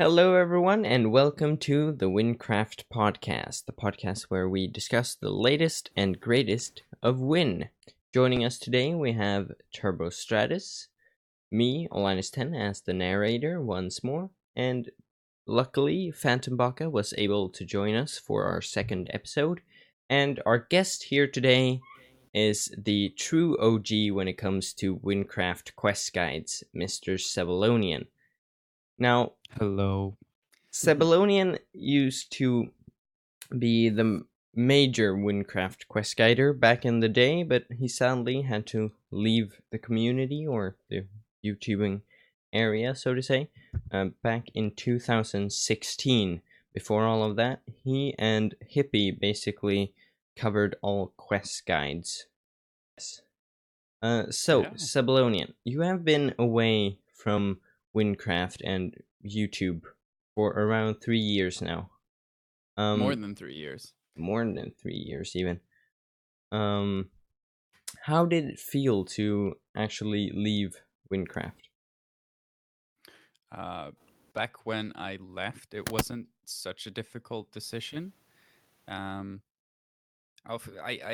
Hello, everyone, and welcome to the Wynncraft podcast, the podcast where we discuss the latest and greatest of Wynn. Joining us today, we have TurboStratus, me, Olinus10, as the narrator once more, and luckily, Phantombaka was able to join us for our second episode, and our guest here today is the true OG when it comes to Wynncraft quest guides, MrSebbelonien. Now, Hello. Sebbelonien used to be the major Wynncraft quest guider back in the day, but he sadly had to leave the community or the YouTubing area, so to say, back in 2016. Before all of that, he and Hippie basically covered all quest guides. Sebbelonien, you have been away from Wynncraft and YouTube for around 3 years now. More than 3 years. More than 3 years, even. How did it feel to actually leave Wynncraft? Back when I left, it wasn't such a difficult decision. I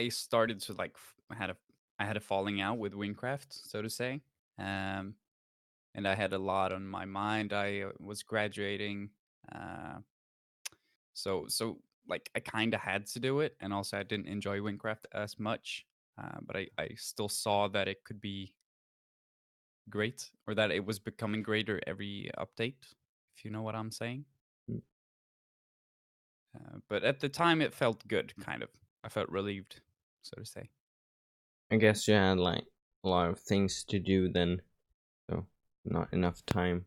started to I had a falling out with Wynncraft, so to say. And I had a lot on my mind. I was graduating, so I kind of had to do it, and also I didn't enjoy Wynncraft as much. But I still saw that it could be great, or that it was becoming greater every update, if you know what I'm saying. But at the time, it felt good, kind of. I felt relieved, so to say. I guess you had a lot of things to do then, so not enough time.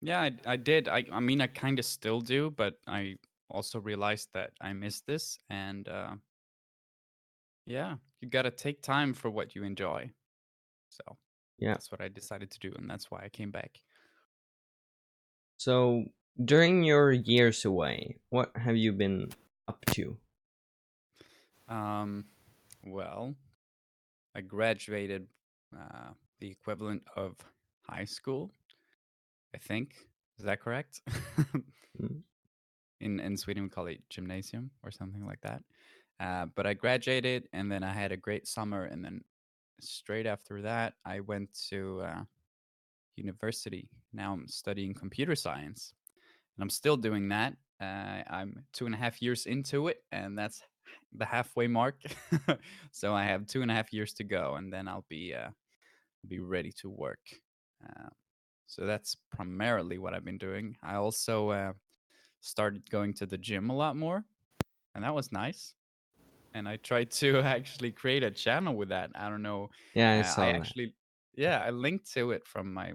Yeah, I did. I mean, I kind of still do, but I also realized that I missed this, and yeah, you gotta take time for what you enjoy. So yeah, that's what I decided to do, and that's why I came back. So during your years away, what have you been up to? Well, I graduated the equivalent of high school, I think. Is that correct? In Sweden, we call it gymnasium or something like that. But I graduated, and then I had a great summer, and then straight after that, I went to university. Now I'm studying computer science, and I'm still doing that. I'm 2.5 years into it, and that's the halfway mark. So I have 2.5 years to go, and then I'll be ready to work. So that's primarily what I've been doing. I also started going to the gym a lot more, and that was nice. And I tried to actually create a channel with that. I don't know. Yeah, I saw I that. actually, yeah, I linked to it from my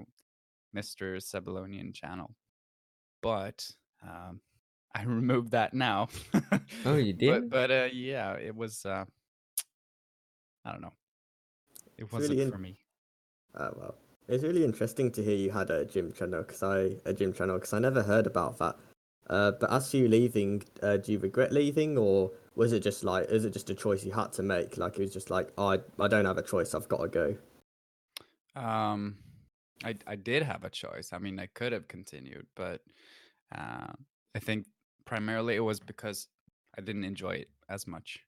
MrSebbelonien channel, but I removed that now. Oh, you did? But yeah, it was. I don't know. It wasn't for me. Oh well, it's really interesting to hear you had a gym channel because I never heard about that. But as for you leaving, do you regret leaving, or was it just a choice you had to make? Like it was just like, oh, I don't have a choice, I've got to go. I did have a choice. I mean, I could have continued, but I think primarily it was because I didn't enjoy it as much.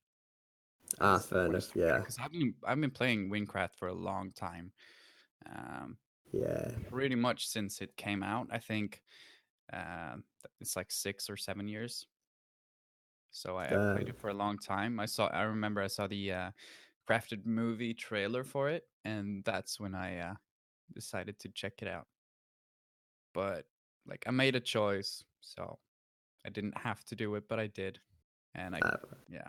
Fair enough. Yeah. Because I've been playing Wynncraft for a long time. Yeah. Pretty much since it came out. I think it's like 6 or 7 years. So I played it for a long time. I remember I saw the crafted movie trailer for it, and that's when I decided to check it out. But like I made a choice, so I didn't have to do it, but I did, and yeah.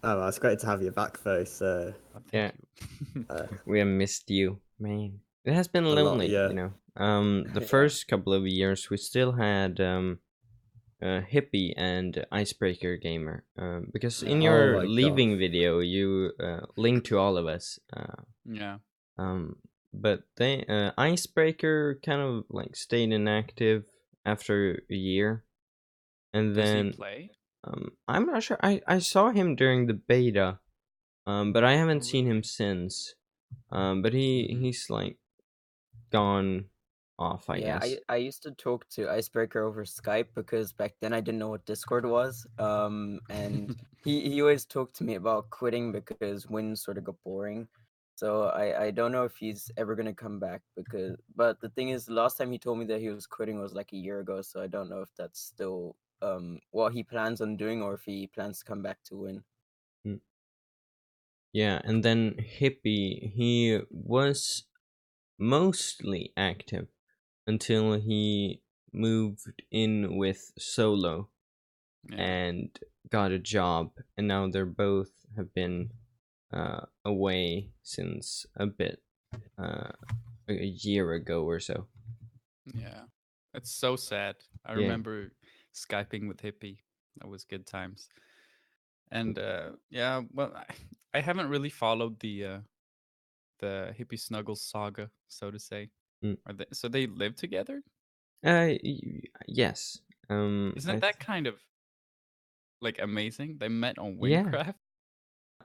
Oh, well, it's great to have you back, though. So Thank you. We have missed you, man. It has been lonely, yeah. you know. The first couple of years, we still had Hippie and Icebreaker Gamer. Because in your leaving video, you linked to all of us. Yeah. But they Icebreaker kind of like stayed inactive after a year, and then Does he play? I'm not sure. I saw him during the beta, but I haven't seen him since. But he's like gone off, I Yeah, guess. I used to talk to Icebreaker over Skype because back then I didn't know what Discord was. And he always talked to me about quitting because Wynn sort of got boring. So I don't know if he's ever gonna come back but the thing is, the last time he told me that he was quitting was like a year ago. So I don't know if that's still what he plans on doing or if he plans to come back to Wynn. Mm. Yeah, and then Hippie, he was mostly active until he moved in with Solo Yeah. and got a job, and now they're both have been away since a bit, a year ago or so. Yeah. It's so sad. I Yeah. remember Skyping with Hippie. That was good times. And yeah, well, I haven't really followed the Hippie Snuggles saga, so to say. Mm. So they live together? Yes. Isn't that kind of like amazing? They met on Yeah. Wynncraft.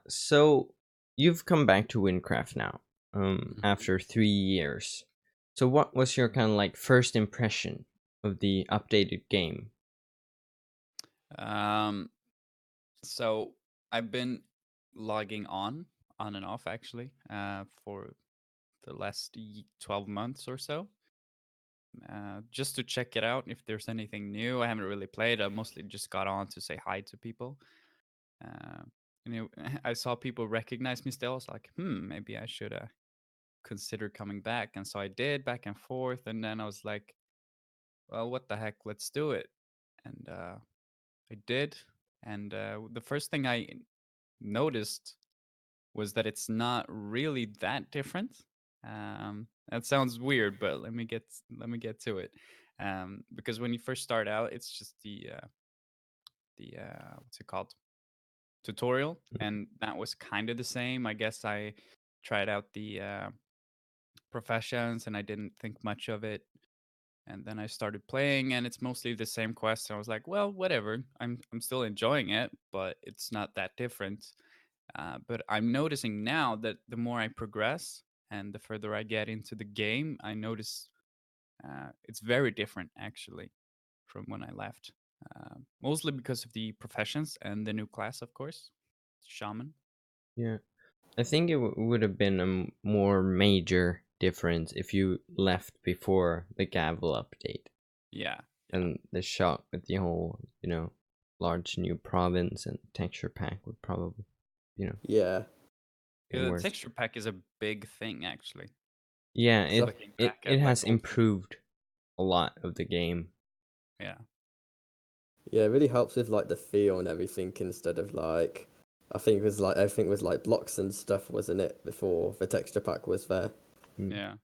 So you've come back to Wynncraft now, Mhm. after 3 years. So what was your kind of like first impression of the updated game? So I've been logging on and off actually, for the last 12 months or so, just to check it out if there's anything new. I haven't really played. I mostly just got on to say hi to people. I saw people recognize me still. I was like, maybe I should consider coming back. And so I did, back and forth. And then I was like, well, what the heck? Let's do it. And I did. And the first thing I noticed was that it's not really that different. That sounds weird, but let me get to it. Because when you first start out, it's just the what's it called, tutorial, and that was kind of the same. I guess I tried out the professions, and I didn't think much of it. And then I started playing, and it's mostly the same quest. And I was like, well, whatever. I'm still enjoying it, but it's not that different. But I'm noticing now that the more I progress and the further I get into the game, I notice it's very different actually from when I left. Mostly because of the professions and the new class, of course, shaman. Yeah, I think it would have been a more major difference if you left before the Gavel update. Yeah. And the shock with the whole, large new province and texture pack would probably, Yeah. The worse. texture pack is a big thing actually. Yeah, Looking back it at, has like, old- improved a lot of the game. Yeah. Yeah, it really helps with like the feel and everything instead of like I think it was like everything was like blocks and stuff, wasn't it, before the texture pack was there. Yeah.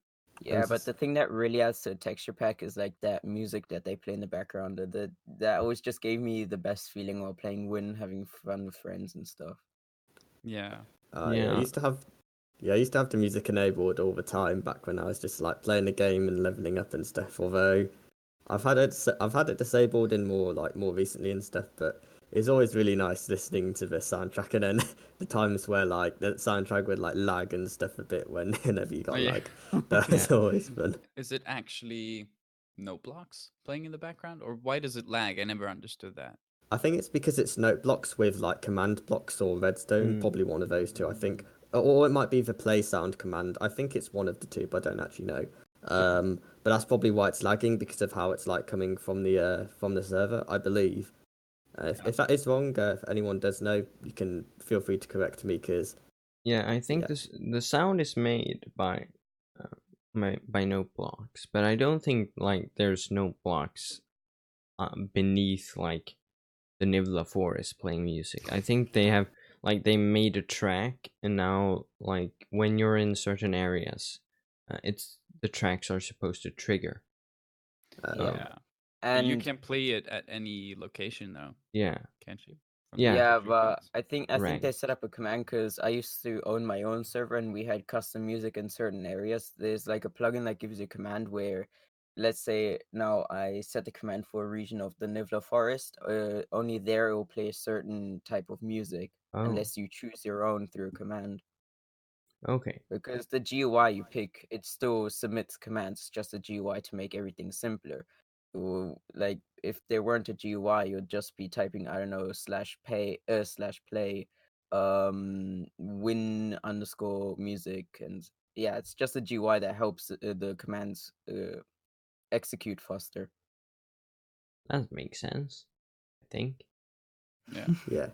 Yeah, And but the thing that really adds to a texture pack is like that music that they play in the background. That always just gave me the best feeling while playing Win, having fun with friends and stuff. Yeah. yeah, I Yeah. used to have the music enabled all the time back when I was just like playing the game and leveling up and stuff. Although I've had it disabled in more recently and stuff, but it's always really nice listening to the soundtrack, and then the times where like the soundtrack would like lag and stuff a bit whenever you Oh, got yeah. like that's always fun. Is it actually no blocks playing in the background, or why does it lag? I never understood that. I think it's because it's note blocks with like command blocks or redstone, probably one of those two, I think. Or it might be the play sound command. I think it's one of the two, but I don't actually know. But that's probably why it's lagging, because of how it's like coming from the server, I believe. If that is wrong, if anyone does know, you can feel free to correct me, because Yeah, I think Yeah. the sound is made by note blocks, but I don't think like there's note blocks beneath like the Nivla forest playing music. I think they have like they made a track, and now like when you're in certain areas, it's the tracks are supposed to trigger. Yeah. But you And can play it at any location though, Yeah, can't you? Yeah. yeah, texture but packs. I think Right. they set up a command because I used to own my own server and we had custom music in certain areas. There's like a plugin that gives you a command where, let's say now I set the command for a region of the Nivla forest. Only there it will play a certain type of music Oh, unless you choose your own through a command. Okay. Because the GUI you pick, it still submits commands, just a GUI to make everything simpler. Like if there weren't a GUI, you'd just be typing, I don't know, /play, win underscore music, and yeah, it's just a GUI that helps the commands execute faster. That makes sense, I think. Yeah, Yeah.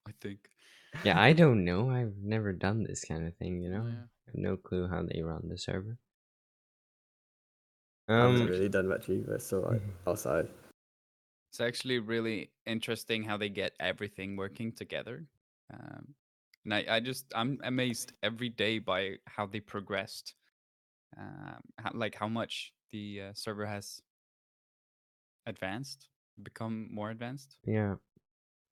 I think. Yeah, I don't know. I've never done this kind of thing, you know? Yeah. I have no clue how they run the server. I haven't really done much either, so outside. It's actually really interesting how they get everything working together. And I'm amazed every day by how they progressed. How much the server has advanced, become more advanced. Yeah.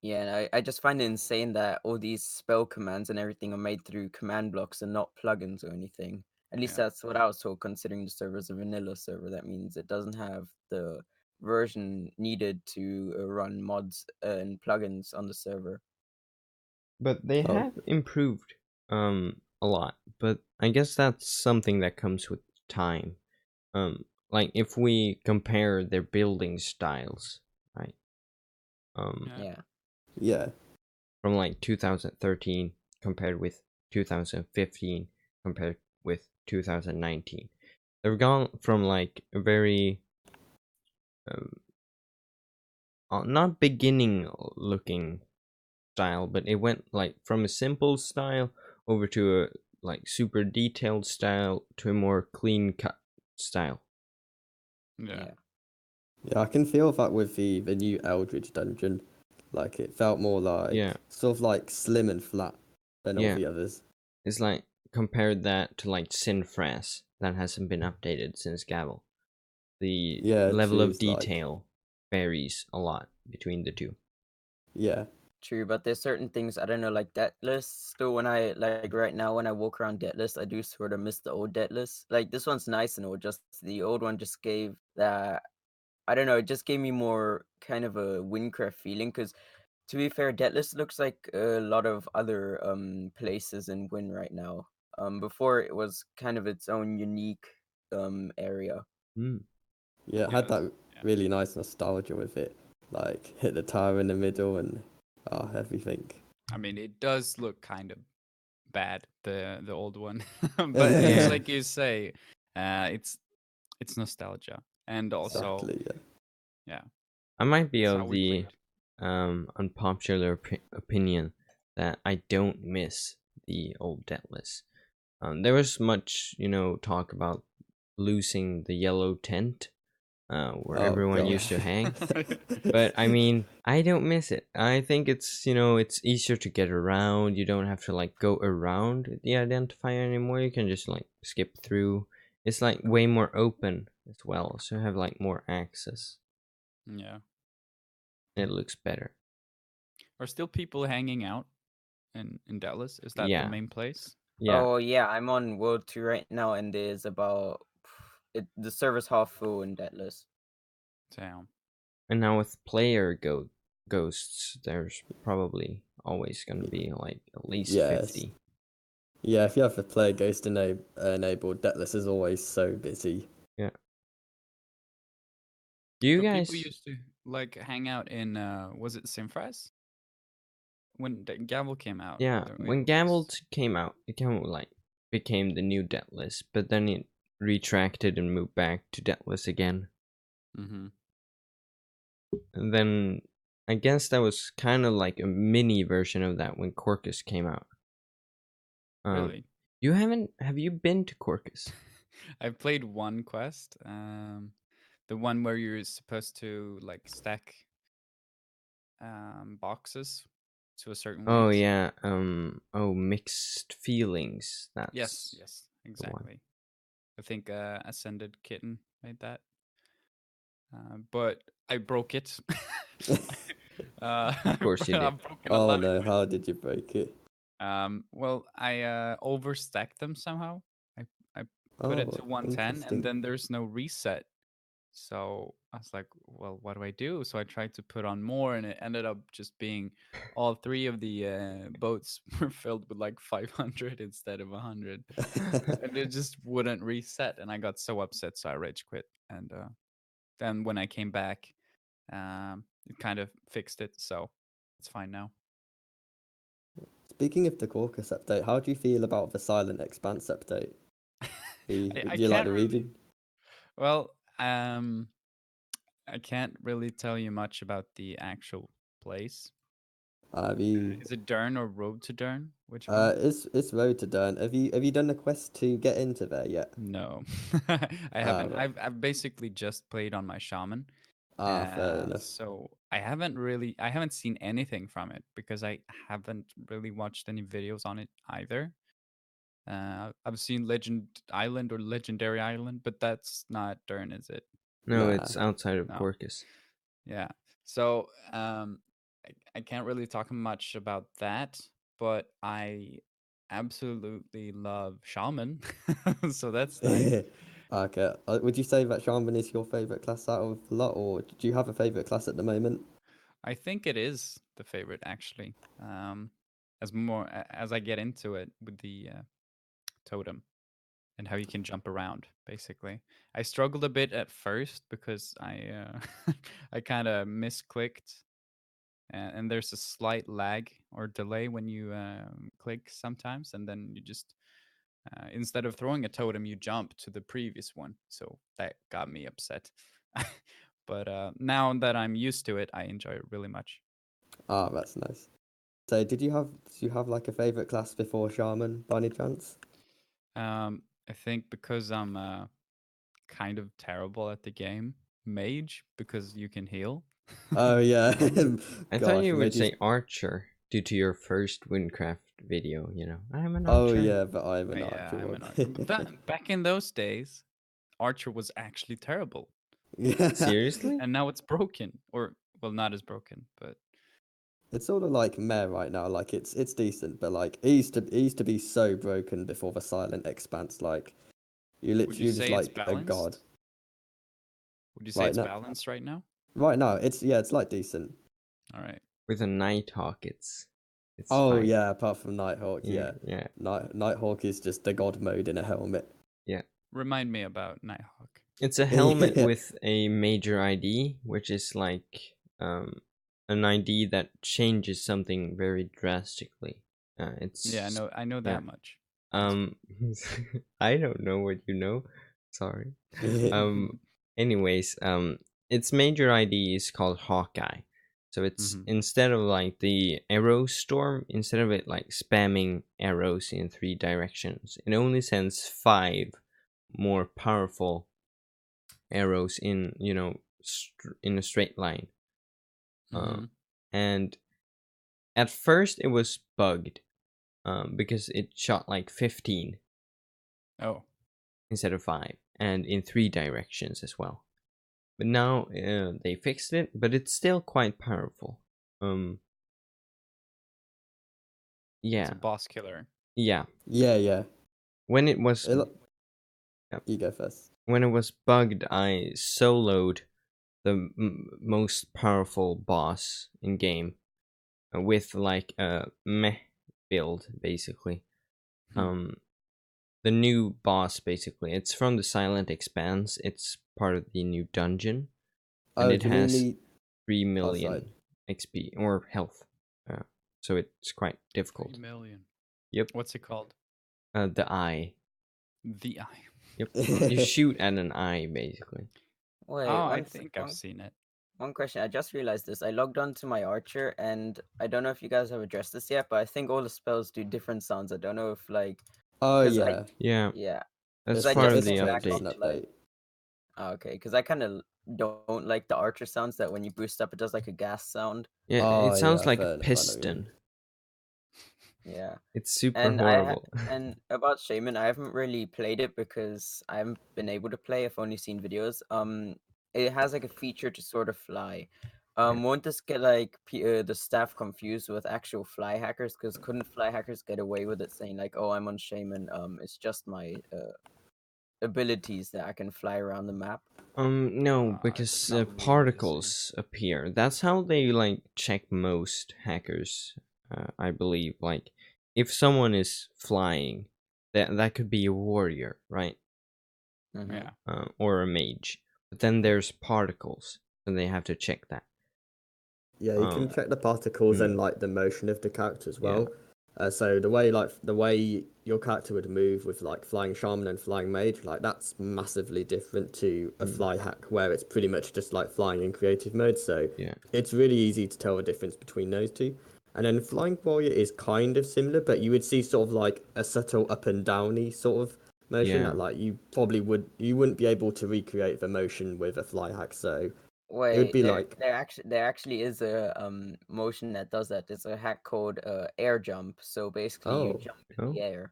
Yeah, and I just find it insane that all these spell commands and everything are made through command blocks and not plugins or anything. At least Yeah. that's what I was told, considering the server's a vanilla server. That means it doesn't have the version needed to run mods and plugins on the server. But they Oh. have improved a lot. But I guess that's something that comes with time. Like if we compare their building styles, right? Yeah. Yeah. From like 2013 compared with 2015 compared with 2019. They've gone from like a very not beginning looking style, but it went like from a simple style over to a like super detailed style to a more clean cut style. Yeah. Yeah, I can feel that with the new Eldritch dungeon. Like it felt more like Yeah. sort of like slim and flat than all Yeah. the others. It's like compared that to like Sinfras that hasn't been updated since Gavel. The Yeah, level of choose, like- detail varies a lot between the two. Yeah. True, but there's certain things I don't know, like debt lists. Still, when I like right now, when I walk around debt list, I do sort of miss the old debt list. Like this one's nice and all, just the old one just gave that. I don't know, it just gave me more kind of a Wynncraft feeling. Because to be fair, debt list looks like a lot of other places in Wynn right now. Before it was kind of its own unique area. Mm. Yeah, it had that really nice nostalgia with it. Like hit the tower in the middle and everything. I mean, it does look kind of bad, the old one, but Yeah. it's like you say, it's nostalgia, and also Exactly, yeah. yeah, I might be it's how of we the played. unpopular opinion that I don't miss the old Deathless. There was much, talk about losing the yellow tent where Oh, everyone God. used to hang. But I mean, I don't miss it. I think it's, it's easier to get around. You don't have to like go around the identifier anymore. You can just like skip through. It's like way more open as well, so you have like more access. Yeah. It looks better. Are still people hanging out in Dallas? Is that the Yeah. main place? Yeah. Oh yeah, I'm on World 2 right now, and there's about the server's half full in that list. Damn. And now with player ghosts, there's probably always going to be like at least Yes. 50. Yeah, if you have the player ghost enabled, Deathless is always so busy. Yeah. Do you But guys? people used to like hang out in was it Sinfras? When Gavel came out. Yeah, it when was- Gambled came out, it kind of like became the new Deathless, but then it retracted and moved back to Deathless again. Mhm. And then I guess that was kind of like a mini version of that when Corcus came out. Really? Have you been to Corcus? I've played one quest, the one where you're supposed to like stack boxes to a certain Oh weight. yeah, Mixed Feelings. That's Yes, one. exactly. I think Ascended Kitten made that. But I broke it. Of course you did. I've broken a Oh lot. no, how did you break it? Well, I overstacked them somehow. I put it to 110, interesting. and then there's no reset. So I was like, well, what do I do? So I tried to put on more, and it ended up just being all three of the boats were filled with like 500 instead of 100. And it just wouldn't reset. And I got so upset. So I rage quit. And then when I came back, it kind of fixed it. So it's fine now. Speaking of the Caucasus update, how do you feel about the Silent Expanse update? Do I you like can't the really. region? Well, I can't really tell you much about the actual place. Have you? Is it Dern or Road to Dern? Which one? It's Road to Dern. Have you done the quest to get into there yet? No, I haven't. right. I've basically just played on my shaman. Fair enough. So I haven't seen anything from it because I haven't really watched any videos on it either. I've seen Legend Island or Legendary Island, but that's not Dern, is it? No, Nah. it's outside of No. Porcus. Yeah. So I can't really talk much about that, but I absolutely love shaman. So that's nice. Okay. Would you say that Shaman is your favorite class out of the lot, or do you have a favorite class at the moment? I think it is the favorite actually. As I get into it with the totem and how you can jump around, basically. I struggled a bit at first because I I kind of misclicked, and there's a slight lag or delay when you click sometimes, and then you just instead of throwing a totem, you jump to the previous one. So that got me upset. But now that I'm used to it, I enjoy it really much. That's nice. So, do you have like a favorite class before Shaman by any chance? I think because I'm kind of terrible at the game, mage, because you can heal. Oh yeah. I thought you would say Archer due to your first Wynncraft video, you know. I'm an Oh Archer. yeah, but I'm an Yeah, archer. I'm an archer. But back in those days, Archer was actually terrible, Yeah. Seriously? and now it's broken, or well, not as broken, but It's sort of like meh right now. Like it's decent, but like it used to be so broken before the Silent Expanse. Like would you you're just say it's like a god. balanced? Would you say Right it's now, balanced right now? right now it's like decent. All right. With a Nighthawk, it's Oh fine. yeah, apart from Nighthawk, yeah. Yeah. Nighthawk is just the god mode in a helmet. Remind me about Nighthawk. It's a helmet Yeah. with a major ID, which is like an ID that changes something very drastically. It's Yeah, I know yeah. that much. I don't know what you know. Sorry. Anyways, its major ID is called Hawkeye. So it's Mhm. instead of like the arrow storm, instead of it like spamming arrows in 3 directions, it only sends 5 more powerful arrows in, you know, in a straight line. Mhm. And at first it was bugged because it shot like 15 Oh, instead of 5, and in 3 directions as well. But now they fixed it, but it's still quite powerful. it's Yeah, a boss killer. yeah. Yeah. When it was Yep. You go first. when it was bugged, I soloed the most powerful boss in game with like a meh build, basically. Hmm. The new boss, basically, it's from the Silent Expanse. It's part of the new dungeon, and Oh, it do you mean has the 3 sorry. million XP or health. So it's quite 3 difficult. million. Yep. What's it called? The eye. The Eye. Yep. You shoot at an eye, basically. Wait, Oh, I think I've seen it. one question. I just realized this. I logged on to my archer, and I don't know if you guys have addressed this yet, but I think all the spells do different sounds. I don't know if like, Oh because yeah. yeah, That's I part just of the went back It's update. an onto like, update. okay, because I kind of don't like the archer sounds that when you boost up, it does like a gas sound. Yeah, Oh, it sounds yeah, like fair a enough, I know what you mean. piston. Yeah. It's super And horrible. and about Shaman, I haven't really played it because I haven't been able to play. I've only seen videos. It has like a feature to sort of fly. Won't this get like the staff confused with actual fly hackers? Because couldn't fly hackers get away with it saying like, "Oh, I'm on Shaman. It's just my abilities that I can fly around the map? No, It's because not really the same. particles appear. That's how they like check most hackers, I believe. Like, if someone is flying, that could be a warrior, right? Mhm. Yeah. Or a mage. But then there's particles, and they have to check that. Yeah, you can check the particles and Hmm. like the motion of the character as Yeah. well. So the way your character would move with like flying shaman and flying mage, like that's massively different to a fly hack where it's pretty much just like flying in creative mode. So Yeah. it's really easy to tell the difference between those two. And then flying warrior is kind of similar, but you would see sort of like a subtle up and downy sort of motion Yeah. that like you wouldn't be able to recreate the motion with a fly hack. So it would Wait, be there like there actually is a motion that does that. It's a hack called air jump. So basically, you oh jump in Oh. the air.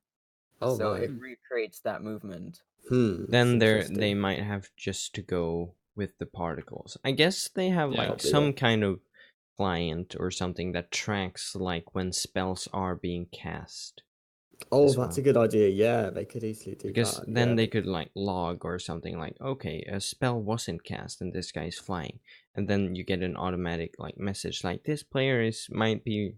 oh So right. it recreates that movement. That's Then they interesting. might have just to go with the particles. I guess they have Yeah. like Probably, some yeah. kind of client or something that tracks like when spells are being cast. Oh, as that's well. a good idea. Yeah, they could easily do Because that. then Yeah, they could like log or something like, okay, a spell wasn't cast and this guy's flying, and then you get an automatic like message like this player might be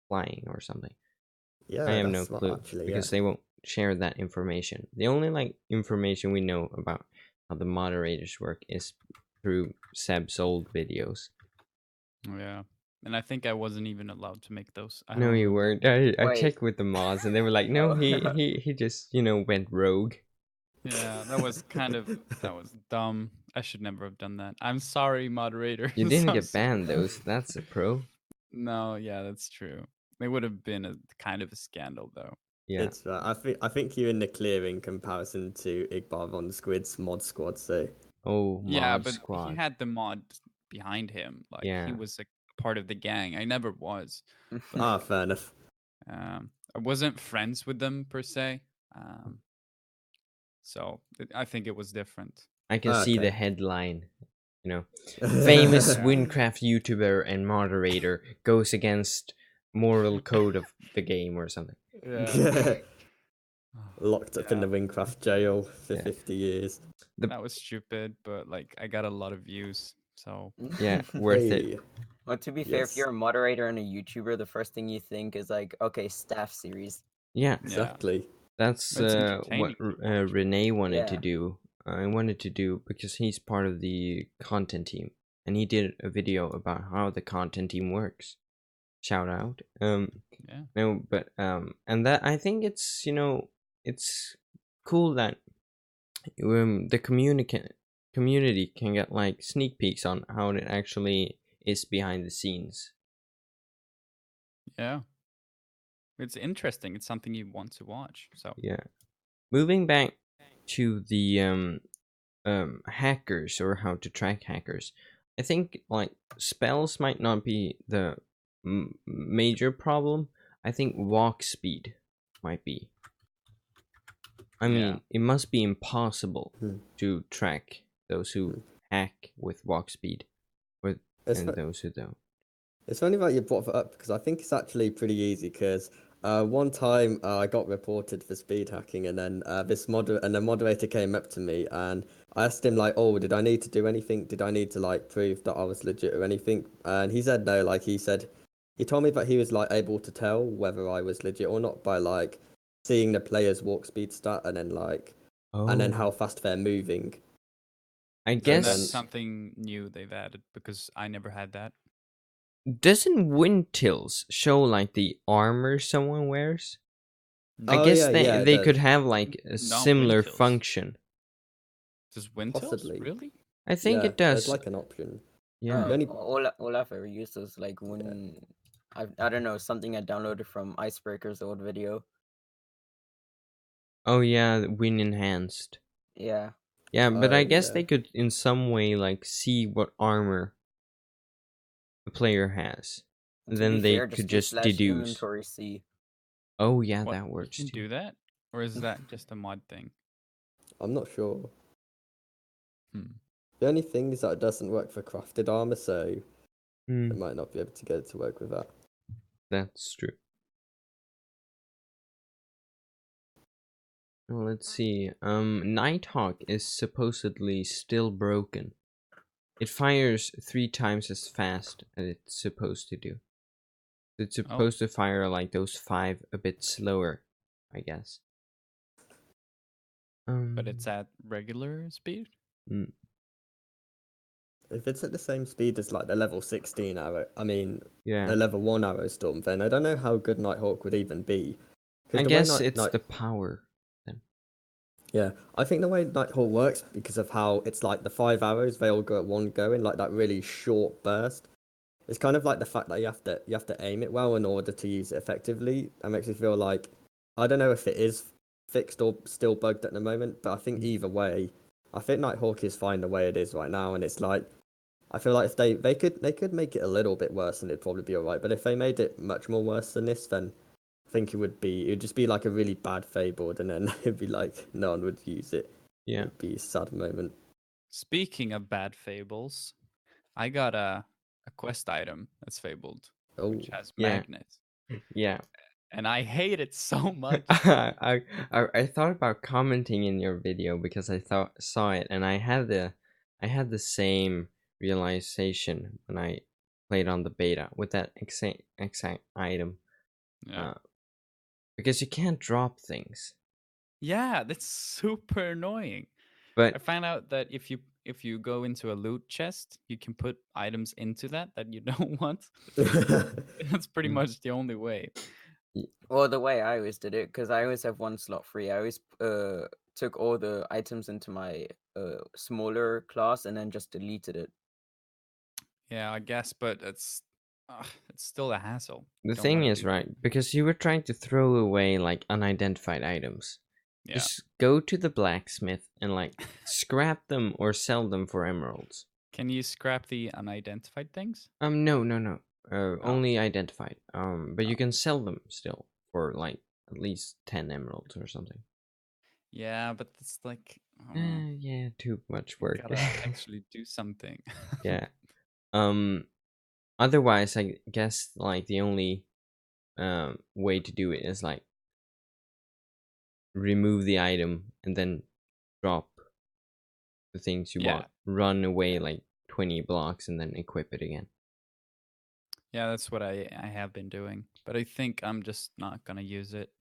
flying or something. I yeah, have that's no smart clue actually. Yeah. because they won't share that information. The only like information we know about how the moderators work is through Seb's old videos. Yeah. And I think I wasn't even allowed to make those. I No, don't you remember. weren't. I Wait. checked with the mods and they were like, no, Oh. he just went rogue. Yeah, that was dumb. I should never have done that. I'm sorry, moderators. You didn't I'm get sorry. banned though, so that's a pro. No, yeah, that's true. It would have been a kind of a scandal, though. Yeah. It's right. I think you're in the clear in comparison to Igbar on Squid's mod squad. So Oh, Yeah, mod but he squad. had the mod behind him. Like he Yeah. was a part of the gang. I never was. fair enough. I wasn't friends with them per se. So I think it was different. I can see the Okay. headline. Famous Yeah. Wynncraft YouTuber and moderator goes against moral code of the game or something. Yeah. Locked up in the Wynncraft jail for Yeah. 50 years. That was stupid, but like I got a lot of views, so Yeah, worth it. Hey. Well, to be fair, if Yes. you're a moderator and a YouTuber, the first thing you think is like, okay, staff series. Yeah, Exactly. that's It's what entertaining to watch. Renee wanted to Yeah. do. I wanted to do because he's part of the content team, and he did a video about how the content team works. Shout out. Yeah. No, but and that I think it's it's cool that the community can get like sneak peeks on how it actually is behind the scenes. Yeah. It's interesting. It's something you want to watch. So Yeah. Moving back to the hackers or how to track hackers, I think like spells might not be the major problem. I think walk speed might be. I mean, it must be impossible to track those who hack with walk speed, and those who don't. It's funny that you brought that up because I think it's actually pretty easy. Because one time I got reported for speed hacking, and then the moderator came up to me and I asked him like, "Oh, did I need to do anything? Did I need to like prove that I was legit or anything?" And he said no. Like he told me that he was like able to tell whether I was legit or not by like seeing the player's walk speed stat and then how fast they're moving. I and guess that's something new they've added because I never had that. doesn't wind tills show like the armor someone wears? I Oh, guess yeah, yeah, it they could does. have like a Not similar wind tills. function. Does wind tills Possibly. really? I think Yeah, it does. There's like an option. Yeah. Only- All I've ever used is like when I don't know, something I downloaded from Icebreaker's old video. Oh yeah, wind enhanced. Yeah. Yeah, but I Oh, guess yeah. they could in some way like see what armor the player has. To Then be they fair, could do just slash deduce. inventory C. Oh yeah, What, that works you can too. do that, or is that just a mod thing? I'm not sure. Hmm. The only thing is that it doesn't work for crafted armor, so Hmm, I might not be able to get it to work with that. that's true. Let's see. Nighthawk is supposedly still broken. It fires 3 times as fast as it's supposed to do. It's supposed to fire like those 5 a bit slower, I guess. But it's at regular speed? If it's at the same speed as like the level 16 arrow, yeah. the level 1 arrow storm, then I don't know how good Nighthawk would even be. I guess it's the power then. Yeah, I think the way Nighthawk works, because of how it's like the 5 arrows, they all go at one go in like that really short burst. It's kind of like the fact that you have to aim it well in order to use it effectively. That makes me feel like, I don't know if it is fixed or still bugged at the moment, but I think either way, I think Nighthawk is fine the way it is right now, and it's like, I feel like if they could make it a little bit worse, and it'd probably be alright. But if they made it much more worse than this, then I think it would just be like a really bad Fabled, and then it'd be like no one would use it. Yeah, it'd be a sad moment. Speaking of bad fables, I got a quest item that's fabled, which has magnets. Yeah. And I hate it so much. I thought about commenting in your video because I saw it, and I had the same realization when I played on the beta with that exact item. Yeah. Because you can't drop things. Yeah, that's super annoying. But I found out that if you go into a loot chest, you can put items into that you don't want. That's pretty much the only way. Well, the way I always did it, because I always have 1 slot free, I always took all the items into my smaller class and then just deleted it. Yeah, I guess, but it's still a hassle. The thing is, right, because you were trying to throw away like unidentified items. Yeah. Just go to the blacksmith and like scrap them or sell them for emeralds. Can you scrap the unidentified things? No. Only identified. But you can sell them still for like at least 10 emeralds or something. Yeah, but it's like yeah, too much work. Gotta actually do something. Yeah. Otherwise, I guess like the only way to do it is like remove the item and then drop the things you want. Run away like 20 blocks and then equip it again. Yeah, that's what I have been doing, but I think I'm just not gonna use it.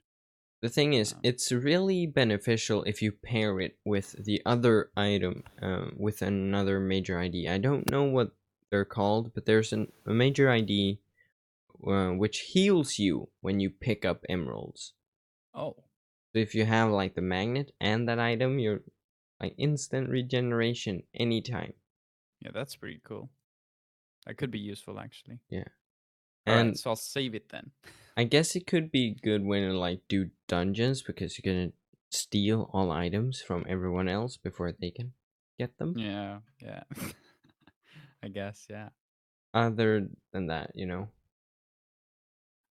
The thing is, it's really beneficial if you pair it with the other item, with another major ID. I don't know what they're called, but there's a major ID which heals you when you pick up emeralds. Oh. So if you have like the magnet and that item, you're like instant regeneration anytime. Yeah, that's pretty cool. That could be useful actually. Yeah. And so I'll save it then. I guess it could be good when you like do dungeons because you're gonna steal all items from everyone else before they can get them. Yeah. I guess, yeah. Other than that, you know.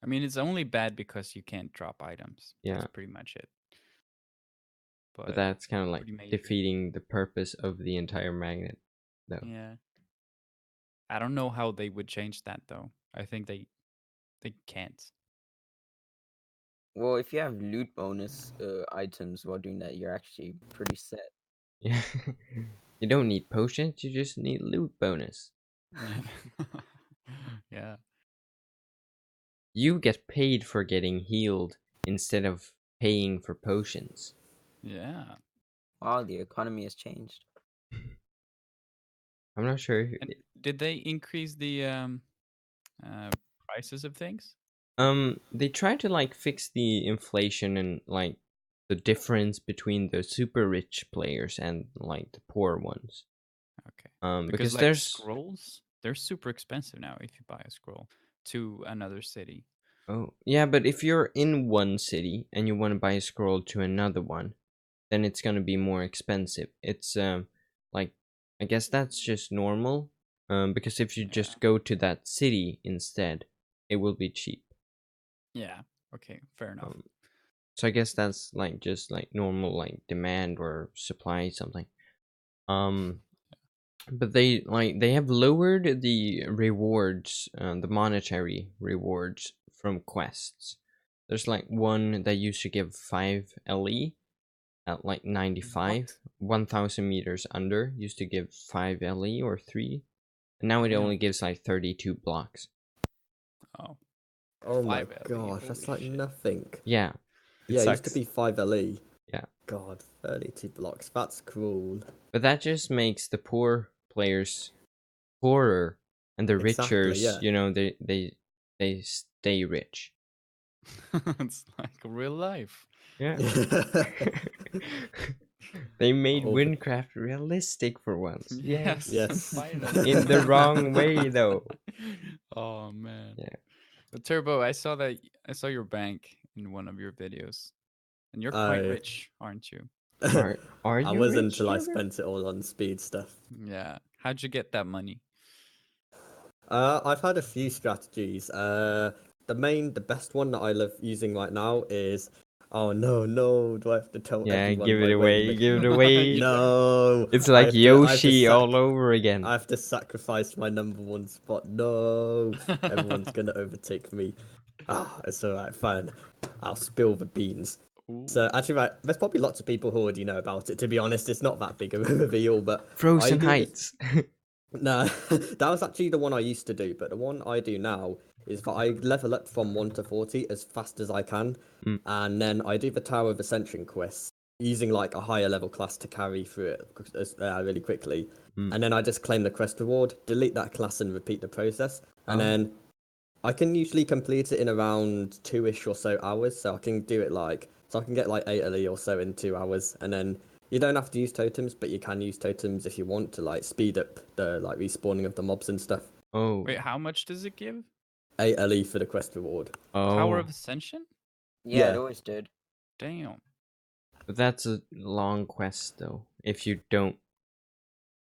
I mean, it's only bad because you can't drop items. Yeah. That's pretty much it. But that's kind of like defeating the purpose of the entire magnet, though. Yeah. I don't know how they would change that, though. I think they can't. Well, if you have loot bonus items while doing that, you're actually pretty set. Yeah. You don't need potions, you just need loot bonus. Yeah. You get paid for getting healed instead of paying for potions. Yeah. Wow, the economy has changed. I'm not sure. And did they increase the prices of things? They try to like fix the inflation and like the difference between the super rich players and like the poor ones. Okay. Because like, there's scrolls, they're super expensive now if you buy a scroll to another city. Oh, yeah, but if you're in one city and you want to buy a scroll to another one, then it's going to be more expensive. It's like I guess that's just normal. Because if you just go to that city instead, it will be cheap. Yeah. Okay, fair enough. So I guess that's like just like normal like demand or supply something. But they have lowered the rewards, the monetary rewards from quests. There's like one that used to give 5 LE, at like 95, 1,000 meters under, used to give 5 LE or 3. And now it Damn. only gives like 32 blocks. Oh, Oh my 5 LE, gosh, that's holy like shit. nothing. Yeah, Yeah, it used to sucks. be 5 LE. Yeah. God, 32 blocks. That's cruel. but that just makes the poor players poorer, and the Exactly, richers, yeah. you know, they stay rich. It's like real life. Yeah. They made Oh, Wynncraft realistic for once. Yes. Yes. Finally. In the wrong way, though. Oh man. Yeah. But Turbo, I saw your bank in one of your videos, and you're quite Oh. rich, aren't you? Are I you wasn't rich, until I Trevor? spent it all on speed stuff. Yeah. How'd you get that money? I've had a few strategies. The best one that I love using right now is, oh no, do I have to tell Yeah, everyone give it my away, win? give it away. No, It's I like have to- I have to Yoshi sac- all over again. I have to sacrifice my number 1 spot. No, everyone's gonna overtake me. It's alright, fine. I'll spill the beans. So actually, right, there's probably lots of people who already know about it. To be honest, it's not that big of a reveal, but Frozen I do this- Heights. No, that was actually the one I used to do, but the one I do now is that I level up from 1 to 40 as fast as I can, and then I do the Tower of Ascension quest using like a higher level class to carry through it really quickly, and then I just claim the quest reward, delete that class, and repeat the process, and then I can usually complete it in around 2-ish or so hours, so I can do it so I can get like 8 LE or so in 2 hours, and then you don't have to use totems, but you can use totems if you want to like speed up the like respawning of the mobs and stuff. Oh. Wait, how much does it give? 8 LE for the quest reward. Tower Oh. of Ascension? Yeah, it Yeah. always did. Damn. But that's a long quest, though. If you don't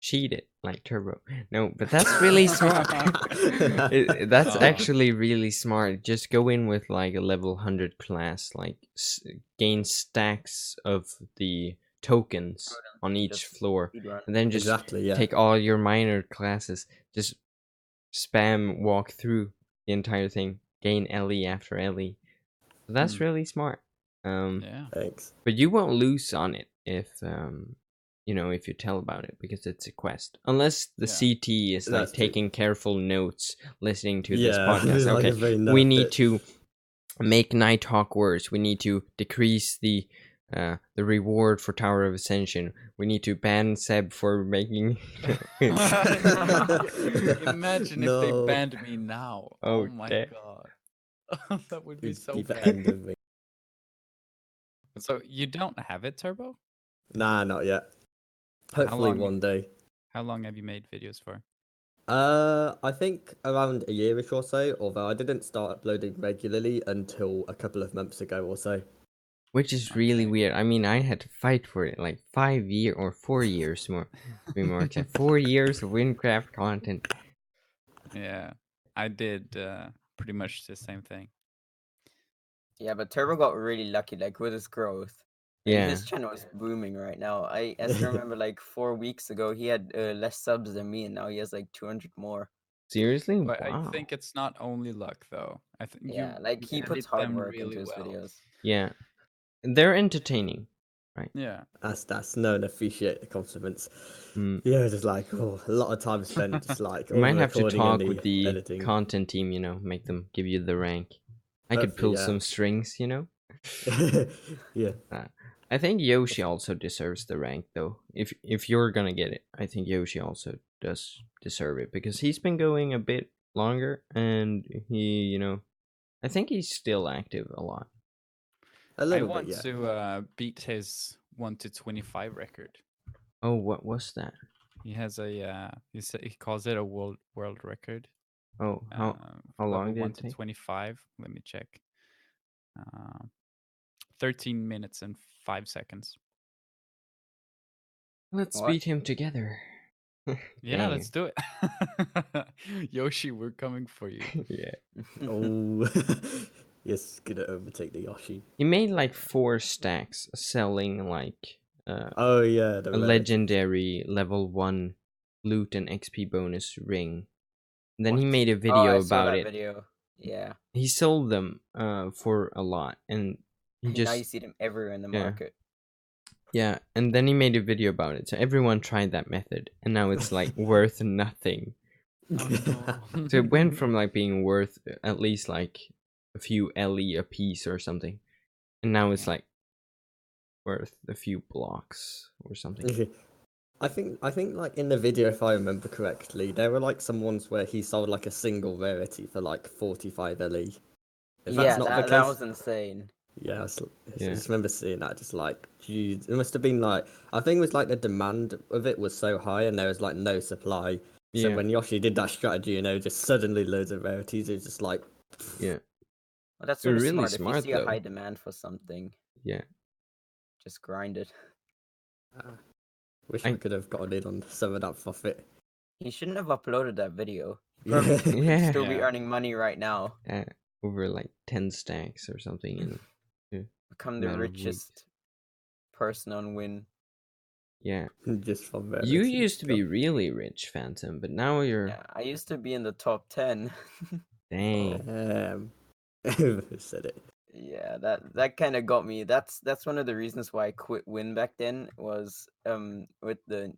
cheat it like Turbo. No, but that's really smart. That's Oh. actually really smart. Just go in with like a level 100 class, like gain stacks of the tokens on each Just floor, speedrun. and then just Exactly, yeah. take all your minor classes, just spam walk through the entire thing, gain LE after LE. So that's really smart. Yeah. Thanks. But you won't lose on it if you know, if you tell about it, because it's a quest. Unless the CT is like That's true. taking careful notes, listening to this Yeah, podcast. like a Okay, very we nerd need bit. to make Nighthawk worse. We need to decrease the reward for Tower of Ascension. We need to ban Seb for making. Imagine if they No. banned me now. Oh, Oh my damn. god. That would be It'd so be the bad. end of me. So you don't have it, Turbo? Nah, not yet. How Hopefully long- one day. How long have you made videos for? I think around a yearish or so, although I didn't start uploading regularly until a couple of months ago or so. Which is really Okay. weird. I mean, I had to fight for it like 5 years or 4 years more. To be more exact. 4 years of Wynncraft content. Yeah, I did pretty much the same thing. Yeah, but Turbo got really lucky, like with his growth. Like, Yeah. his channel is booming right now. I still remember like 4 weeks ago he had less subs than me, and now he has like 200 more. Seriously? But Wow. I think it's not only luck, though. I think Yeah, you like he edit puts hard them work really into his well. videos. Yeah. They're entertaining. Yeah. That's no, and appreciate the compliments. Mm. Yeah, just like a lot of time spent just like You might have to recording talk and with the editing. content team, you know, make them give you the rank. I could Hopefully, pull yeah. some strings, you know. Yeah. I think Yoshi also deserves the rank, though. If you're gonna get it, I think Yoshi also does deserve it, because he's been going a bit longer, and he, you know, I think he's still active a lot. A I little want bit, yeah. to beat his 1 to 25 record. Oh, what was that? He has a he calls it a world record. Oh, how level long did 1 it to take? 25. Let me check. 13 minutes and 5 seconds. Let's What? beat him together. Yeah, Dang. let's do it. Yoshi, we're coming for you. Yeah. Oh, yes, gonna overtake the Yoshi. He made like 4 stacks selling like Oh yeah, the a relic. legendary level 1 loot and XP bonus ring. And then he What? made a Oh, video I saw about that it. video. Yeah. He sold them for a lot, and he Now you just see them everywhere in the Yeah. market. Yeah, and then he made a video about it. So everyone tried that method, and now it's like worth nothing. Oh, no. So it went from like being worth at least like a few LE a piece or something, and now it's like worth a few blocks or something. I think like in the video, if I remember correctly, there were like some ones where he sold like a single rarity for like 45 LE. If Yeah, that's not the that case, was insane. yeah, I Yeah. just remember seeing that. Just like, geez, it must have been like, I think it was like the demand of it was so high, and there was like no supply. So Yeah. when Yoshi did that strategy, just suddenly loads of rarities, it's just like, Yeah. Well, that's They're sort of really smart. If you smart, see a though. high demand for something, Yeah. just grind it. wish I could have gotten in on some of that profit. He shouldn't have uploaded that video. Yeah. Probably could Yeah. still be Yeah. earning money right now. Over like 10 stacks or something in Become the matter of weeks. richest person on Wynn. Yeah. Just from there. You used to be really rich, Phantom, but now you're Yeah, I used to be in the top 10. dang. Who said it? Yeah, that kind of got me. That's one of the reasons why I quit Wynn back then. Was with the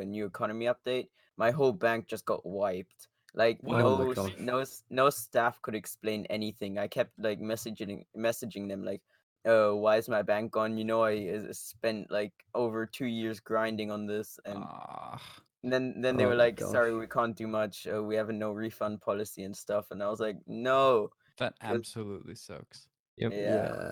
new economy update, my whole bank just got wiped. Like Oh my gosh. no staff could explain anything. I kept like messaging them like, why is my bank gone? I spent like over 2 years grinding on this, and Ah, then they Oh were my like, sorry, gosh. we can't do much. We have a no refund policy and stuff. And I was like, no. that 'Cause- absolutely sucks. Yep. Yeah.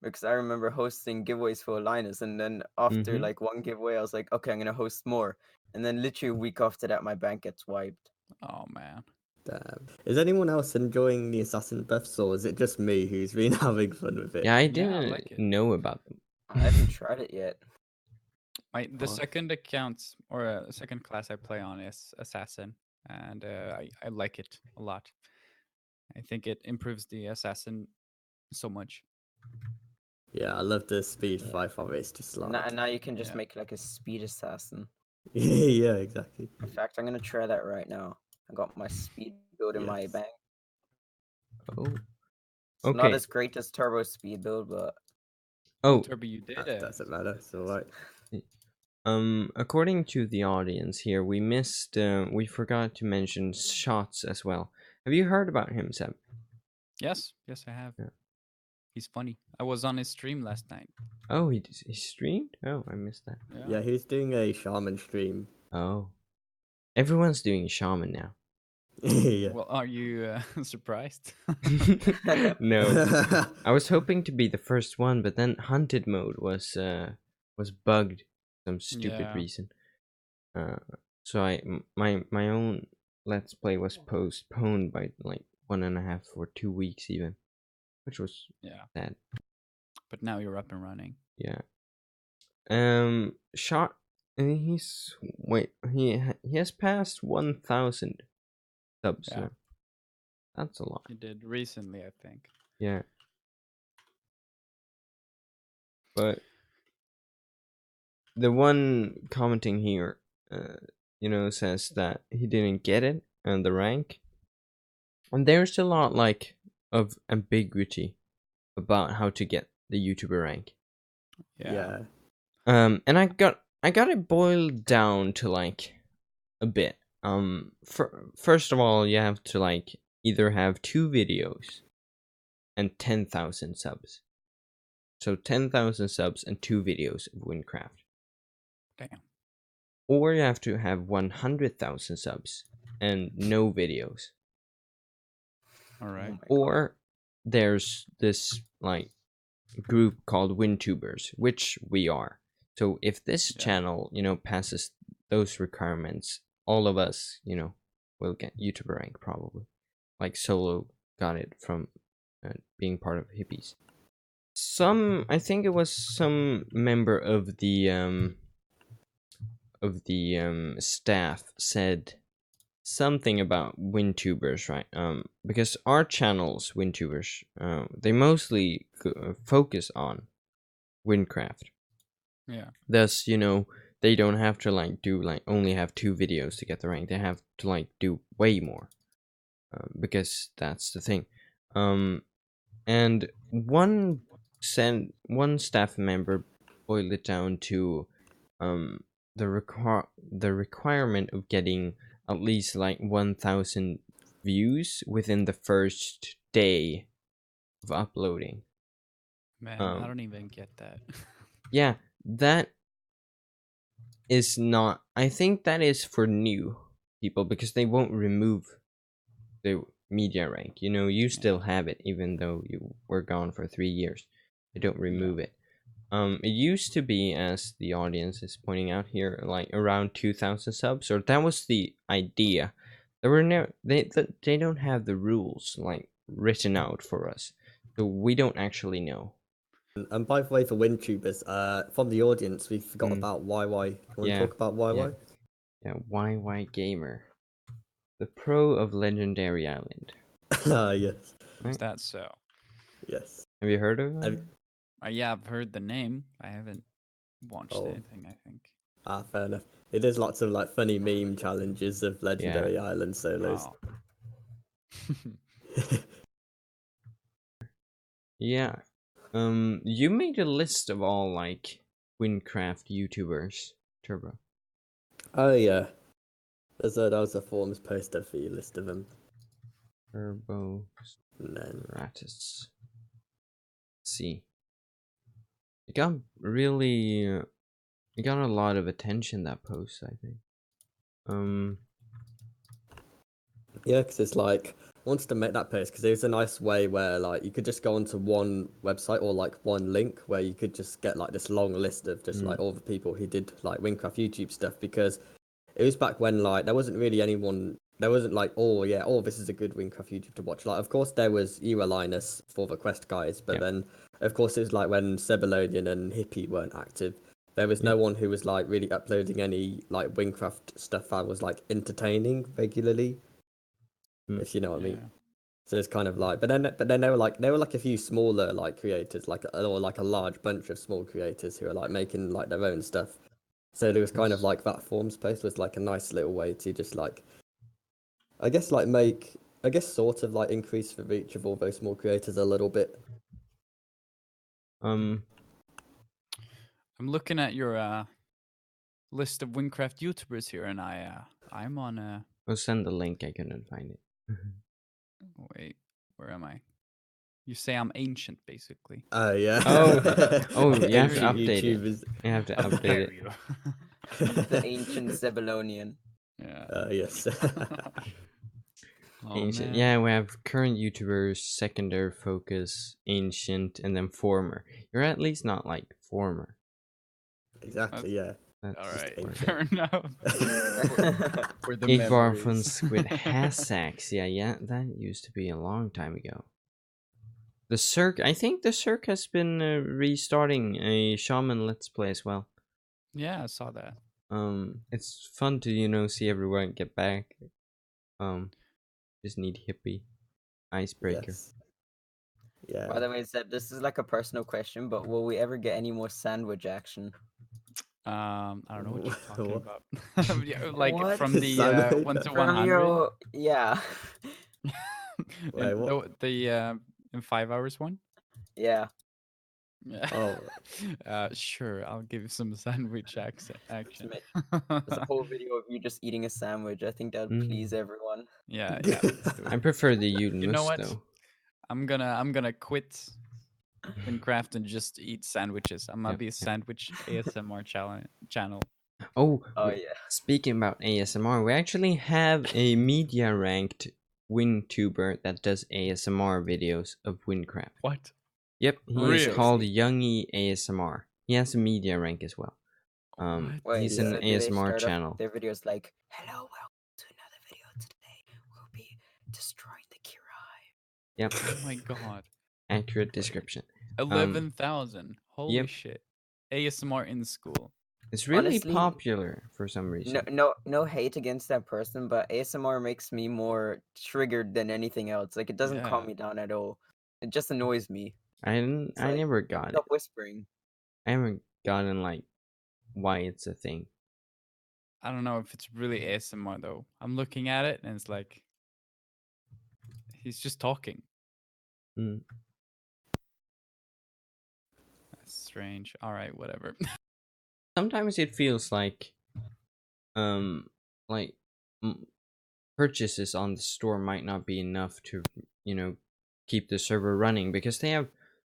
Because I remember hosting giveaways for Linus, and then after Mhm. like one giveaway, I was like, okay, I'm gonna host more. And then literally a week after that, my bank gets wiped. Oh man. Damn. Is anyone else enjoying the assassin buffs, or is it just me who's been having fun with it? Yeah, I Yeah, I didn't like it. know about them. I haven't tried it yet. The Oh. second account or second class I play on is assassin, and I like it a lot. I think it improves the assassin so much. Yeah, I love the speed Yeah. 5 of it. It's just And like, now you can just Yeah. make like a speed assassin. yeah, exactly. In fact, I'm gonna try that right now. I got my speed build in my Yes. bank. Oh. It's not Okay. as great as turbo speed build, but Oh, Turbo, you did That it. doesn't matter. It's alright. according to the audience here, we forgot to mention Shots as well. Have you heard about him, Seb? Yes, I have. Yeah. He's funny. I was on his stream last night. Oh, he streamed? Oh, I missed that. Yeah, he's doing a shaman stream. Oh. Everyone's doing shaman now. Yeah. Well, are you surprised? No. I was hoping to be the first one, but then hunted mode was bugged for some stupid Yeah. reason. So my own let's play was postponed by like 1.5 or 2 weeks even, which was Yeah. sad. But now you're up and running. Yeah. Shot. He has passed 1,000 subs Yeah. now. That's a lot. You did recently, I think. Yeah. But the one commenting here, says that he didn't get it and the rank. And there's a lot like of ambiguity about how to get the YouTuber rank. Yeah. And I got it boiled down to like a bit. First of all, you have to like either have 2 videos and 10,000 subs. So 10,000 subs and 2 videos of Wynncraft. Damn. Or you have to have 100,000 subs and no videos. All right. Oh my God. Or there's this like group called WinTubers, which we are. So if this Yeah. channel, passes those requirements, all of us, will get YouTuber rank probably. Like Solo got it from being part of Hippies. I think it was some member of the staff said something about WinTubers, right? Because our channels, WinTubers, they mostly focus on Wynncraft. Yeah. Thus, they don't have to like do like only have 2 videos to get the rank. They have to like do way more, because that's the thing. And one staff member boil it down to the requirement of getting at least like 1,000 views within the first day of uploading. Man, I don't even get that. Yeah, that is not. I think that is for new people because they won't remove the media rank. You know, you still have it even though you were gone for 3 years. They don't remove it. It used to be, as the audience is pointing out here, like around 2,000 subs, or that was the idea. There were no, they don't have the rules like written out for us, so we don't actually know. And by the way, for WinTubers, from the audience, we forgot Mm. about YY. You want Yeah, to talk about YY? Yeah, YY Gamer, the pro of Legendary Island. Yes. Is that so? Yes. Have you heard of him? Yeah, I've heard the name. I haven't watched Oh. anything, I think. Fair enough. It is lots of like funny meme challenges of Legendary Island solos. Oh. Yeah. You made a list of all like Wynncraft YouTubers, Turbo. Oh yeah. That was a forums poster for you, list of them. TurboStratus. And then Let's see. It got really, it got a lot of attention, that post, I think. yeah, because it's like I wanted to make that post because there's a nice way where like you could just go onto one website or like one link where you could just get like this long list of just like all the people who did like Wynncraft YouTube stuff, because it was back when like there wasn't really anyone. There wasn't like, oh yeah, this is a good Wynncraft YouTube to watch. Like, of course, there was you, Linus, for the quest guys, but then, of course, it was like when MrSebbelonien and Hippie weren't active. There was no one who was like really uploading any like Wynncraft stuff that was like entertaining regularly, if you know what I mean. So it's kind of like, but then there were like a few smaller like creators, or like a large bunch of small creators who are like making like their own stuff. So there was kind of like that forums post was like a nice little way to just like, I guess sort of like increase the reach of all those small creators a little bit. I'm looking at your list of Wynncraft YouTubers here, and I'm on I'll send the link. I couldn't find it. Wait, where am I? You say I'm ancient, basically. Oh yeah. You have to Ancient update YouTubers. it. You have to update it. The ancient Sebbelonien. Yeah. Yes. Ancient. Man. Yeah, we have current YouTubers, secondary focus, ancient, and then former. You're at least not like former. Exactly. Yeah. That's All right, just fair enough. For the Igvar from memories. Squid Hassax. Yeah, that used to be a long time ago. The Cirque, I think the Cirque has been restarting a Shaman Let's Play as well. Yeah, I saw that. It's fun to see everyone get back. Just need Hippie, Icebreaker. Yes. Yeah. By the way, Seb, this is like a personal question, but will we ever get any more sandwich action? I don't know what you're talking What? about. Yeah, like What? from the Sandwich? 1 to From 100. your, yeah, Wait, what? the in 5 hours one. yeah. Yeah. Oh. Sure. I'll give you some sandwich action. There's a whole video of you just eating a sandwich. I think that would please everyone. Yeah. Let's do I it. prefer the Utenmus, You know what? though. I'm gonna quit Wynncraft and just eat sandwiches. I'm gonna be a sandwich ASMR channel. Oh Wait, yeah. speaking about ASMR, we actually have a media ranked WinTuber that does ASMR videos of Wynncraft. What? Yep, he Really? is called Youngie ASMR. He has a media rank as well. Wait, He's so an do they ASMR start off channel. their videos like, "Hello, welcome to another video. Today we'll be destroying the Kirai." Yep. Oh my god. Accurate description. 11,000. Holy Yep. shit. ASMR in school. It's really Honestly, popular for some reason. No hate against that person, but ASMR makes me more triggered than anything else. Like, it doesn't calm Yeah. me down at all. It just annoys me. I It's like, never got it. stop whispering. I haven't gotten like why it's a thing. I don't know if it's really ASMR though. I'm looking at it and it's like he's just talking. Mm. That's strange. All right, whatever. Sometimes it feels like like purchases on the store might not be enough to, keep the server running, because they have,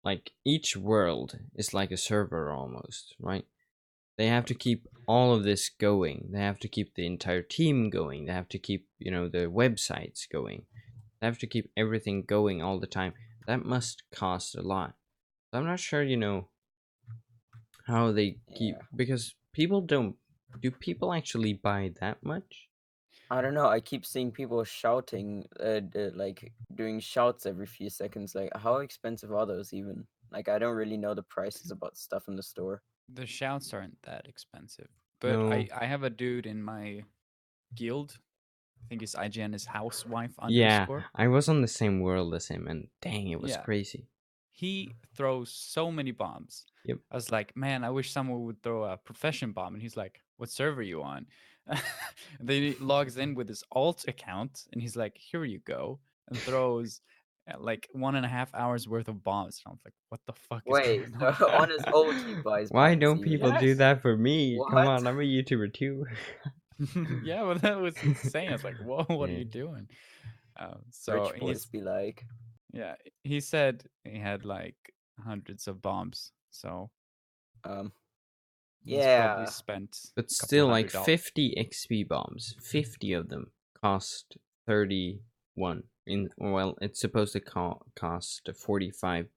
like, each world is like a server almost, right? They have to keep all of this going. They have to keep the entire team going. They have to keep, the websites going. They have to keep everything going all the time. That must cost a lot. So I'm not sure, how they keep, because people don't. Do people actually buy that much? I don't know. I keep seeing people shouting, like doing shouts every few seconds. Like, how expensive are those even? Like, I don't really know the prices about stuff in the store. The shouts aren't that expensive, but No. I have a dude in my guild. I think his IGN is housewife Yeah, underscore. I was on the same world as him, and dang, it was Yeah. crazy. He throws so many bombs. Yep. I was like, man, I wish someone would throw a profession bomb. And he's like, what server are you on? And then he logs in with his alt account, and he's like, here you go, and throws like 1.5 hours worth of bombs. And I was like, what the fuck Wait, is so going on? on his ult he buys Why bombs don't even? people do Yes. that for me? Come What? on, I'm a YouTuber too. Yeah, well, that was insane. I was like, whoa, what are Yeah. you doing? So Rich boys be like. yeah, he said he had like hundreds of bombs. So he's probably Yeah. spent But a couple still, like $100. 50 XP bombs, 50 of them cost 31. Well, it's supposed to cost $45.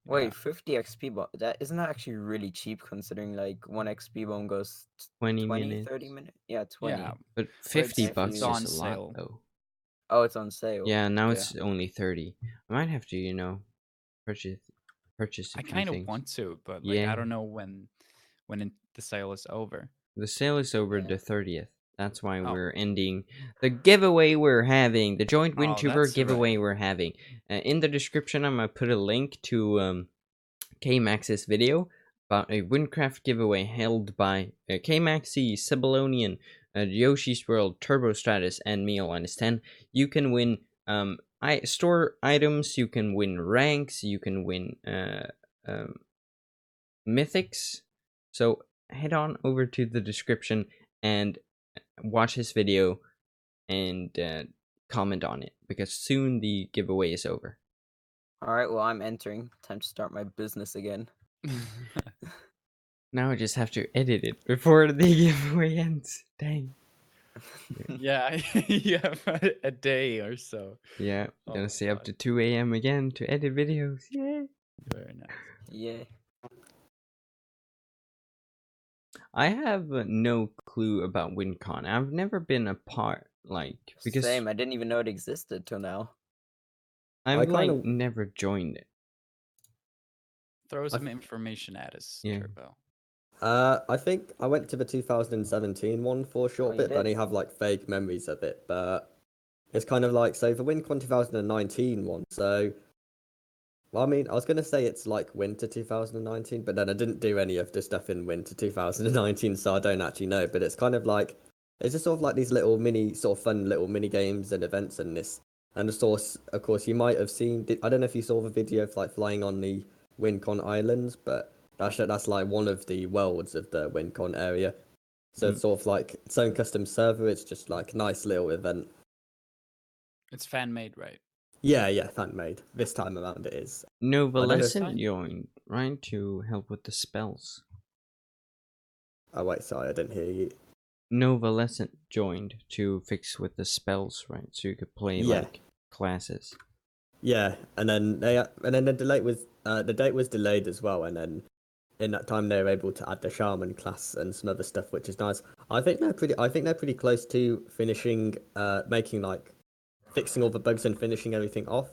Wait, Yeah. 50 XP bomb. That isn't that actually really cheap considering like one XP bomb goes 20 20, minutes. 30 minutes? Yeah, 20. Yeah, But but 50 if bucks you- is on a lot, sale. though. Oh, it's on sale. Yeah, now Yeah. it's only 30. I might have to, purchase a I few kind of things. want to, but like Yeah. I don't know when the sale is over. The sale is over Yeah. the 30th. That's why Oh. we're ending the giveaway we're having, the joint Oh, WinTuber that's giveaway right. we're having. In the description, I'm going to put a link to K-Max's video about a Wynncraft giveaway held by K-Maxi, Sebelonien, Yoshi's World, TurboStratus, and Meal10. You can win store items, you can win ranks, you can win mythics. So head on over to the description and watch his video and comment on it, because soon the giveaway is over. Alright, well, I'm entering. Time to start my business again. Now I just have to edit it before the giveaway ends. Dang. Yeah, you have a day or so. Yeah, Oh gonna my stay up God. to 2 a.m. again to edit videos. Yay! Very nice. Yeah. I have no clue about WinCon. I've never been a part, because Same, I didn't even know it existed till now. I've I kinda- never joined it. Throw some information at us, Yeah. Turbo. I think I went to the 2017 one for a short Oh, you bit, but I did? only have like vague memories of it. But it's kind of like, so the WinCon 2019 one. So, well, I mean, I was gonna say it's like winter 2019, but then I didn't do any of the stuff in winter 2019, so I don't actually know. But it's kind of like, it's just sort of like these little sort of fun little mini games and events in this. And of course, you might have seen. I don't know if you saw the video of like flying on the WinCon Islands, but that's like one of the worlds of the WinCon area. So it's sort of like its own custom server. It's just like a nice little event. It's fan made, right? Yeah, fan made. This time around it is. Novalescent joined, right, to help with the spells. Oh wait, sorry, I didn't hear you. Novalescent joined to fix with the spells, right? So you could play like classes. Yeah, and then the date was delayed as well, and then in that time they were able to add the shaman class and some other stuff, which is nice. I think they're pretty close to finishing, fixing all the bugs and finishing everything off.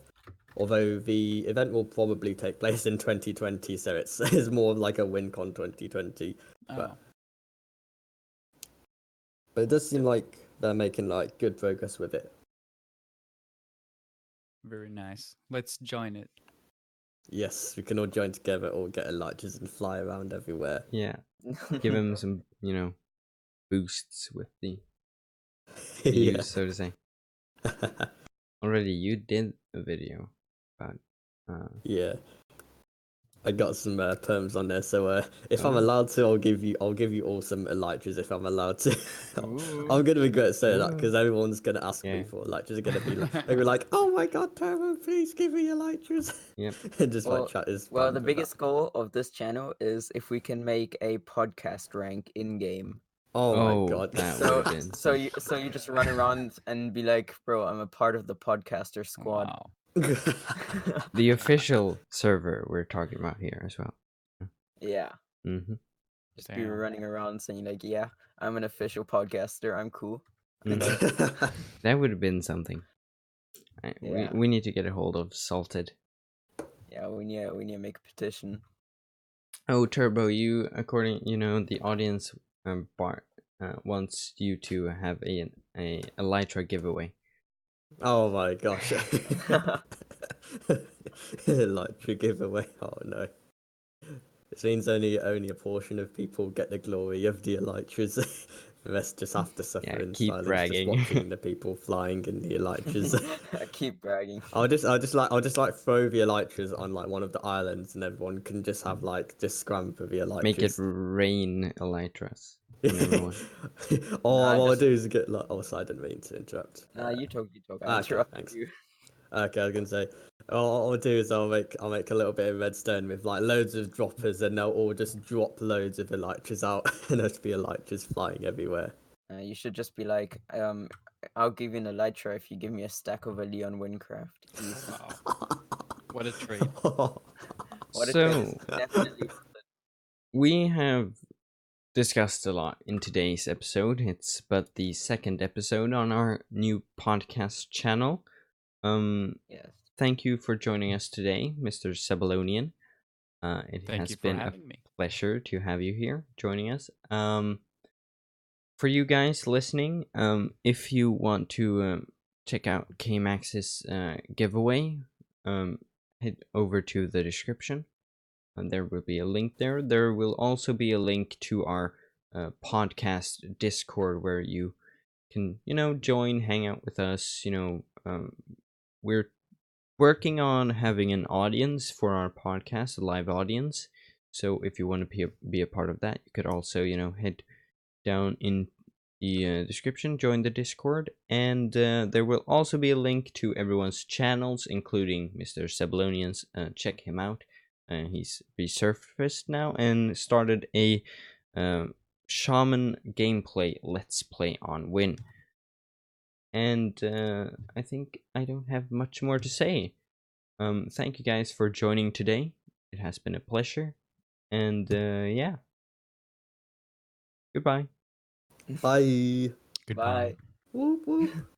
Although the event will probably take place in 2020, so it's more like a WinCon 2020. Oh. But it does seem like they're making like good progress with it. Very nice. Let's join it. Yes, we can all join together or get elijahs and fly around everywhere. Yeah, give him some, boosts with the Yeah. views, so to say. Already, you did a video about. Yeah. I got some perms on there, so if I'm Oh. allowed to, I'll give you all some elytras if I'm allowed to. Ooh. I'm gonna regret saying that Ooh. because everyone's gonna ask me Yeah. for elytras. They're gonna be like, "Oh my god, Turbo, please give me elytras." Yep. And just my Well, chat is well, spammed the with biggest goal of this channel is if we can make a podcast rank in game. that. Oh my Oh, god. that So, would've been so you just run around and be like, bro, I'm a part of the podcaster squad. Wow. the official server we're talking about here as well. Yeah, Mm-hmm. just be Damn. running around saying like, yeah, I'm an official podcaster. I'm cool. That would have been something. Yeah. We need to get a hold of Salted. Yeah, we need to make a petition. Oh, Turbo, you the audience wants you to have a elytra giveaway. Oh my gosh. Elytra giveaway. Oh no. It means only a portion of people get the glory of the elytras. The rest just have to suffer in keep silence, bragging. just watching the people flying in the elytras. I keep bragging. I'll just like throw the elytras on like one of the islands, and everyone can just have like just scram for the elytras. Make it rain elytras on everyone. All Nah, I'll do is get like. Oh, sorry, I didn't mean to interrupt. Nah, you talk. I okay, interrupted thanks. you. Okay, I was gonna say, all I'll do is I'll make a little bit of redstone with like loads of droppers, and they'll all just drop loads of elytras out, and there'll just be elytras flying everywhere. You should just be like, I'll give you an elytra if you give me a stack of a Leon Wynncraft. Easy. Wow. What a trade. What a So- trade. Definitely. We have discussed a lot in today's episode. It's but the second episode on our new podcast channel. Yes. Thank you for joining us today, MrSebbelonien. It Thank has you for been a having me. pleasure to have you here joining us. For you guys listening, if you want to check out K-Max's giveaway, head over to the description. And there will be a link there. There will also be a link to our podcast Discord where you can, join, hang out with us. We're working on having an audience for our podcast, a live audience. So if you want to be a part of that, you could also, head down in the description, join the Discord, and there will also be a link to everyone's channels, including MrSebbelonien's. Check him out. He's resurfaced now and started a shaman gameplay let's play on Wynn. And I think I don't have much more to say. Thank you guys for joining today. It has been a pleasure. And yeah. Goodbye. Bye. Goodbye. Bye. Whoop whoop.